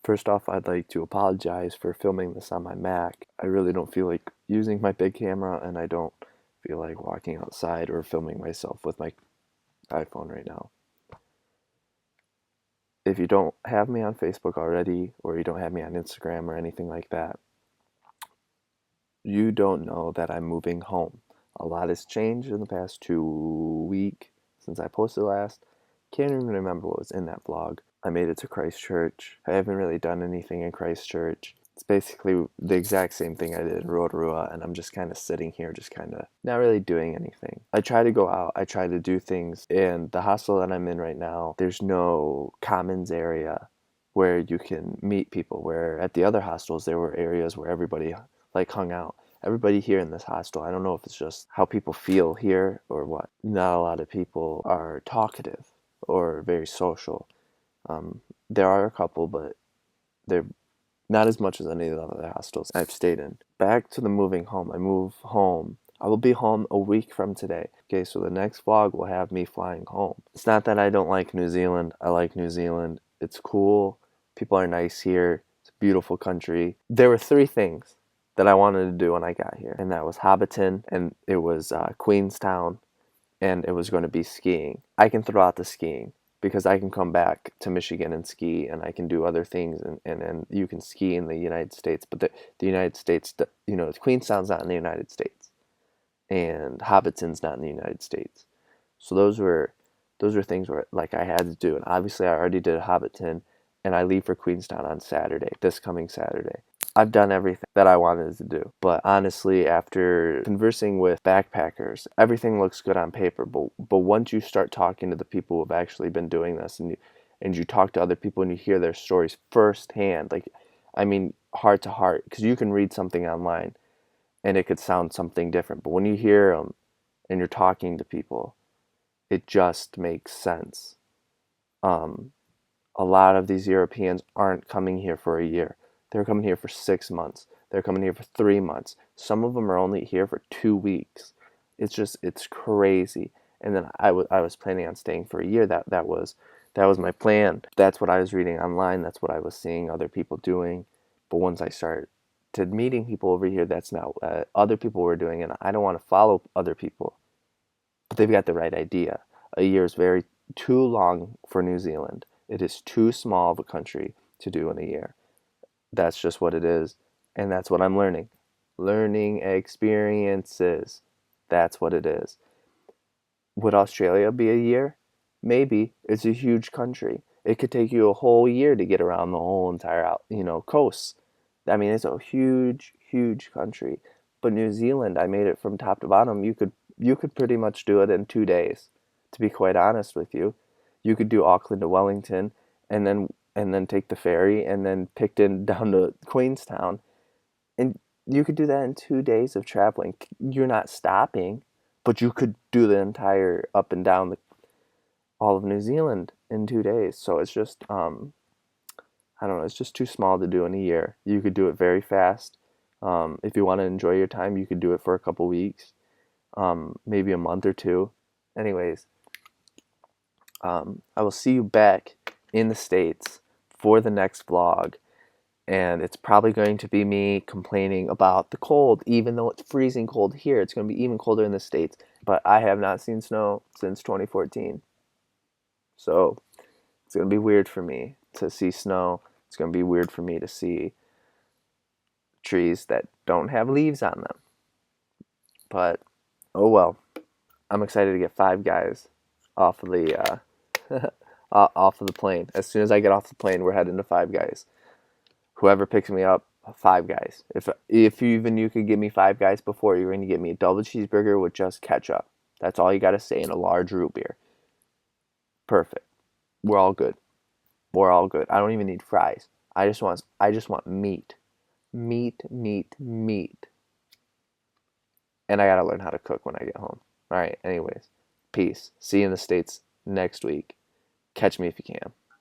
First off, I'd like to apologize for filming this on my Mac. I really don't feel like using my big camera, and I don't feel like walking outside or filming myself with my iPhone right now. If you don't have me on Facebook already, or you don't have me on Instagram or anything like that, you don't know that I'm moving home. A lot has changed in the past 2 weeks since I posted last. Can't even remember what was in that vlog. I made it to Christchurch. I haven't really done anything in Christchurch. It's basically the exact same thing I did in Rotorua, and I'm just kind of sitting here, just kind of not really doing anything. I try to go out, I try to do things, and the hostel that I'm in right now, there's no commons area where you can meet people, where at the other hostels there were areas where everybody like hung out. Everybody here in this hostel, I don't know if it's just how people feel here or what. Not a lot of people are talkative or very social. There are a couple, but they're not as much as any of the other hostels I've stayed in. Back to the moving home. I move home. I will be home a week from today. Okay, so the next vlog will have me flying home. It's not that I don't like New Zealand. I like New Zealand. It's cool. People are nice here. It's a beautiful country. There were 3 things that I wanted to do when I got here, and that was Hobbiton, and it was Queenstown, and it was going to be skiing. I can throw out the skiing because I can come back to Michigan and ski, and I can do other things, and you can ski in the United States, but the United States, Queenstown's not in the United States, and Hobbiton's not in the United States. So those were things where like I had to do, and obviously I already did Hobbiton, and I leave for Queenstown on Saturday, this coming Saturday. I've done everything that I wanted to do. But honestly, after conversing with backpackers, everything looks good on paper. But once you start talking to the people who have actually been doing this, and you talk to other people and you hear their stories firsthand, like, I mean, heart to heart, because you can read something online and it could sound something different. But when you hear them and you're talking to people, it just makes sense. Um, a lot of these Europeans aren't coming here for a year. They're coming here for 6 months. They're coming here for 3 months. Some of them are only here for 2 weeks. It's crazy. And then I was planning on staying for a year. That was my plan. That's what I was reading online. That's what I was seeing other people doing. But once I started meeting people over here, that's not what other people were doing, and I don't want to follow other people. But they've got the right idea. A year is very too long for New Zealand. It is too small of a country to do in a year. That's just what it is, and that's what I'm learning. Learning experiences. That's what it is. Would Australia be a year? Maybe. It's a huge country. It could take you a whole year to get around the whole entire coast. I mean, it's a huge, huge country. But New Zealand, I made it from top to bottom. You could pretty much do it in 2 days. To be quite honest with you, you could do Auckland to Wellington, and then take the ferry, and then Picton down to Queenstown, and you could do that in 2 days of traveling. You're not stopping, but you could do the entire up and down all of New Zealand in 2 days. So it's just I don't know. It's just too small to do in a year. You could do it very fast. If you want to enjoy your time, you could do it for a couple weeks, maybe a month or two. Anyways, I will see you back in the States for the next vlog, and it's probably going to be me complaining about the cold. Even though it's freezing cold here, it's going to be even colder in the States. But I have not seen snow since 2014, so it's going to be weird for me to see snow. It's going to be weird for me to see trees that don't have leaves on them. But oh well. I'm excited to get Five Guys off of the off of the plane. As soon as I get off the plane, we're heading to Five Guys. Whoever picks me up, Five Guys. If even you could give me Five Guys before, you're going to get me a double cheeseburger with just ketchup. That's all you got to say, in a large root beer. Perfect. We're all good. We're all good. I don't even need fries. I just want meat. Meat, meat, meat. And I got to learn how to cook when I get home. All right, anyways. Peace. See you in the States next week. Catch me if you can.